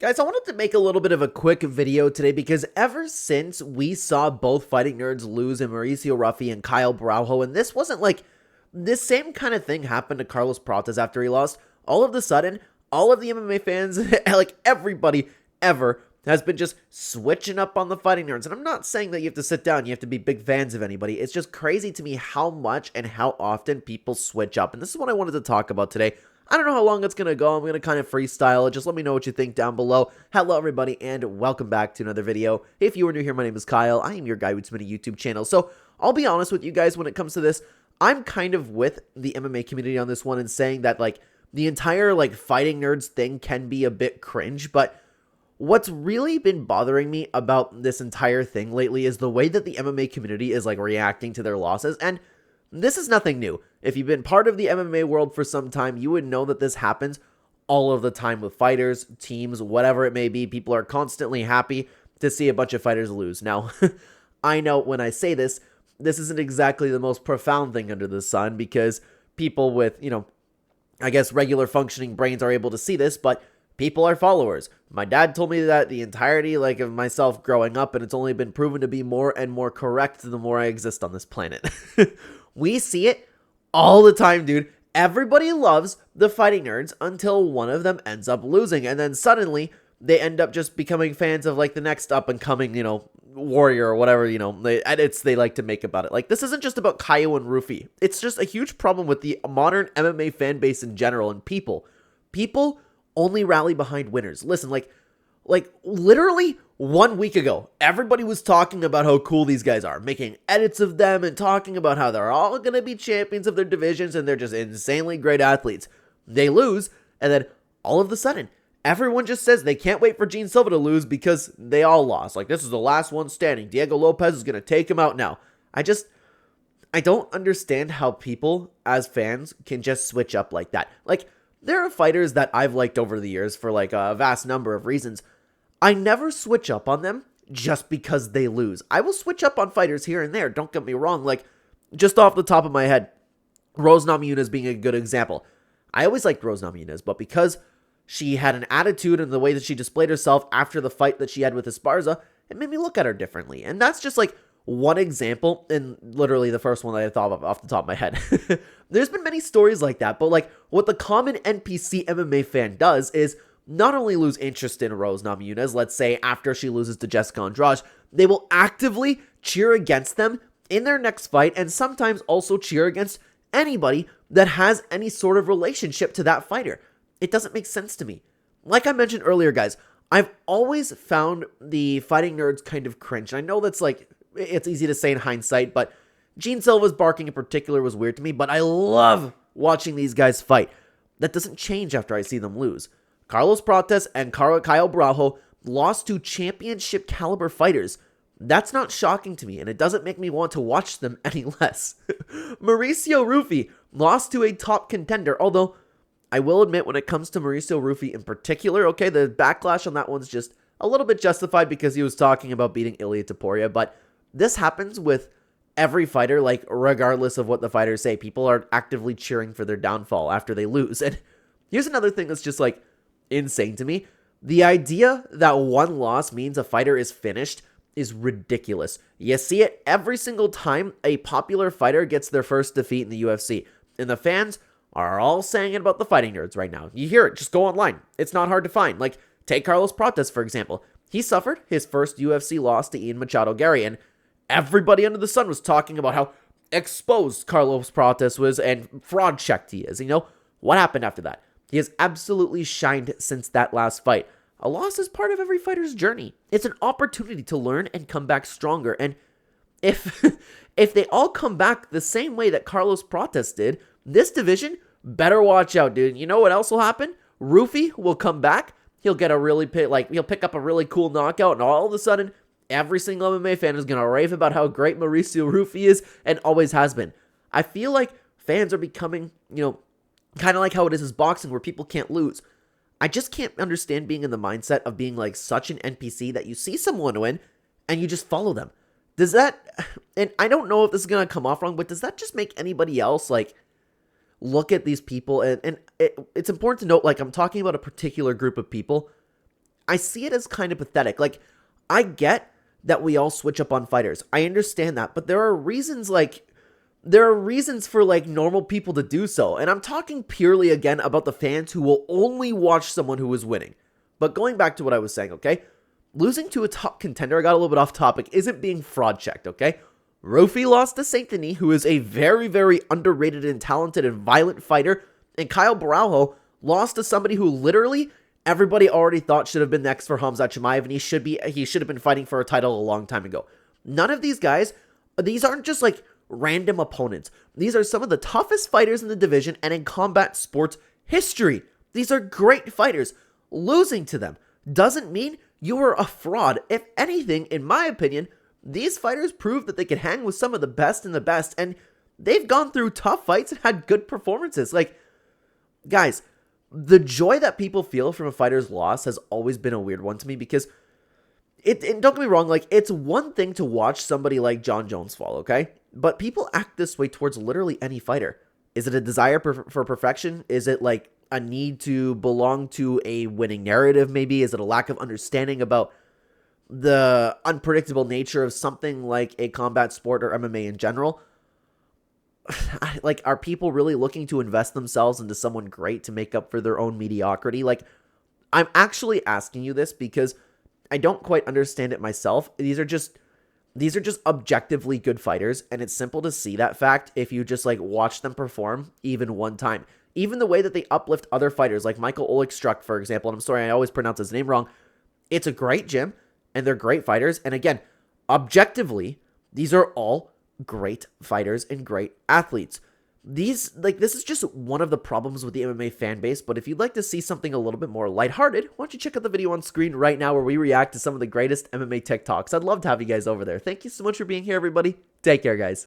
Guys, I wanted to make a little bit of a quick video today because ever since we saw both fighting nerds lose in Mauricio Ruffy and Caio Borralho, and this wasn't like this same kind of thing happened to Carlos Prates after he lost, all of a sudden, all of the MMA fans, like everybody ever, has been just switching up on the fighting nerds. And I'm not saying that you have to sit down, you have to be big fans of anybody. It's just crazy to me how much and how often people switch up. And this is what I wanted to talk about today. I don't know how long it's going to go. I'm going to kind of freestyle it. Just let me know what you think down below. Hello, everybody, and welcome back to another video. If you are new here, my name is Kyle. I am your guy with a YouTube channel. So I'll be honest with you guys when it comes to this. I'm kind of with the MMA community on this one and saying that, like, the entire, like, fighting nerds thing can be a bit cringe. But what's really been bothering me about this entire thing lately is the way that the MMA community is, like, reacting to their losses. And this is nothing new. If you've been part of the MMA world for some time, you would know that this happens all of the time with fighters, teams, whatever it may be. People are constantly happy to see a bunch of fighters lose. Now, I know when I say this, this isn't exactly the most profound thing under the sun because people with, I guess regular functioning brains are able to see this, but people are followers. My dad told me that the entirety, of myself growing up, and it's only been proven to be more and more correct the more I exist on this planet. We see it all the time, dude. Everybody loves the fighting nerds until one of them ends up losing, and then suddenly they end up just becoming fans of, like, the next up-and-coming, warrior or whatever, they like to make about it. Like, this isn't just about Caio and Ruffy. It's just a huge problem with the modern MMA fan base in general, and people only rally behind winners. Listen, like literally 1 week ago, everybody was talking about how cool these guys are, making edits of them and talking about how they're all going to be champions of their divisions and they're just insanely great athletes. They lose, and then all of a sudden, everyone just says they can't wait for Jean Silva to lose because they all lost. Like, this is the last one standing. Diego Lopes is going to take him out now. I don't understand how people, as fans, can just switch up like that. Like, there are fighters that I've liked over the years for, like, a vast number of reasons. I never switch up on them just because they lose. I will switch up on fighters here and there, don't get me wrong. Like, just off the top of my head, Rose Namajunas being a good example. I always liked Rose Namajunas, but because she had an attitude and the way that she displayed herself after the fight that she had with Esparza, it made me look at her differently. And that's just, like, one example, and literally the first one that I thought of off the top of my head. There's been many stories like that, but, like, what the common NPC MMA fan does is not only lose interest in Rose Namajunas, let's say after she loses to Jessica Andrade, they will actively cheer against them in their next fight, and sometimes also cheer against anybody that has any sort of relationship to that fighter. It doesn't make sense to me. Like I mentioned earlier, guys, I've always found the fighting nerds kind of cringe. I know that's, like, it's easy to say in hindsight, but Jean Silva's barking in particular was weird to me, but I love watching these guys fight. That doesn't change after I see them lose. Carlos Prates and Caio Borralho lost to championship caliber fighters. That's not shocking to me, and it doesn't make me want to watch them any less. Mauricio Ruffy lost to a top contender, although I will admit when it comes to Mauricio Ruffy in particular, okay, the backlash on that one's just a little bit justified because he was talking about beating Ilia Topuria, but this happens with every fighter, like, regardless of what the fighters say. People are actively cheering for their downfall after they lose. And here's another thing that's just, like, insane to me. The idea that one loss means a fighter is finished is ridiculous. You see it every single time a popular fighter gets their first defeat in the UFC. And the fans are all saying it about the fighting nerds right now. You hear it. Just go online. It's not hard to find. Like, take Carlos Prates, for example. He suffered his first UFC loss to Ian Machado Gary, and everybody under the sun was talking about how exposed Carlos Prates was and fraud checked he is. What happened after that? He has absolutely shined since that last fight. A loss is part of every fighter's journey. It's an opportunity to learn and come back stronger. And if they all come back the same way that Carlos Prates did, this division better watch out, dude. You know what else will happen? Ruffy will come back. He'll get he'll pick up a really cool knockout, and all of a sudden, every single MMA fan is going to rave about how great Mauricio Ruffy is and always has been. I feel like fans are becoming, kind of like how it is boxing where people can't lose. I just can't understand being in the mindset of being, like, such an NPC that you see someone win and you just follow them. Does that, and I don't know if this is going to come off wrong, but does that just make anybody else, like, look at these people? And it's important to note, like, I'm talking about a particular group of people. I see it as kind of pathetic. Like, I get that we all switch up on fighters. I understand that, but there are reasons for like normal people to do so. And I'm talking purely again about the fans who will only watch someone who is winning. But going back to what I was saying, okay? Losing to a top contender, I got a little bit off topic, isn't being fraud checked, okay? Ruffy lost to Saint Denis, who is a very, very underrated and talented and violent fighter. And Caio Borralho lost to somebody who literally everybody already thought should have been next for Khamzat Chimaev, and he should have been fighting for a title a long time ago. None of these guys, these aren't just like random opponents. These are some of the toughest fighters in the division and in combat sports history. These are great fighters. Losing to them doesn't mean you are a fraud. If anything, in my opinion, these fighters prove that they can hang with some of the best in the best, and they've gone through tough fights and had good performances. Like, guys, the joy that people feel from a fighter's loss has always been a weird one to me, because don't get me wrong, like, it's one thing to watch somebody like John Jones fall, okay? But people act this way towards literally any fighter. Is it a desire for perfection? Is it like a need to belong to a winning narrative maybe? Is it a lack of understanding about the unpredictable nature of something like a combat sport or MMA in general? Like, are people really looking to invest themselves into someone great to make up for their own mediocrity? Like, I'm actually asking you this because I don't quite understand it myself. These are just objectively good fighters, and it's simple to see that fact if you just like watch them perform even one time. Even the way that they uplift other fighters, like Michael Olekstruck, for example, and I'm sorry, I always pronounce his name wrong. It's a great gym, and they're great fighters. And again, objectively, these are all great fighters and great athletes. This is just one of the problems with the MMA fan base, but if you'd like to see something a little bit more lighthearted, why don't you check out the video on screen right now where we react to some of the greatest MMA TikToks. I'd love to have you guys over there. Thank you so much for being here, everybody. Take care, guys.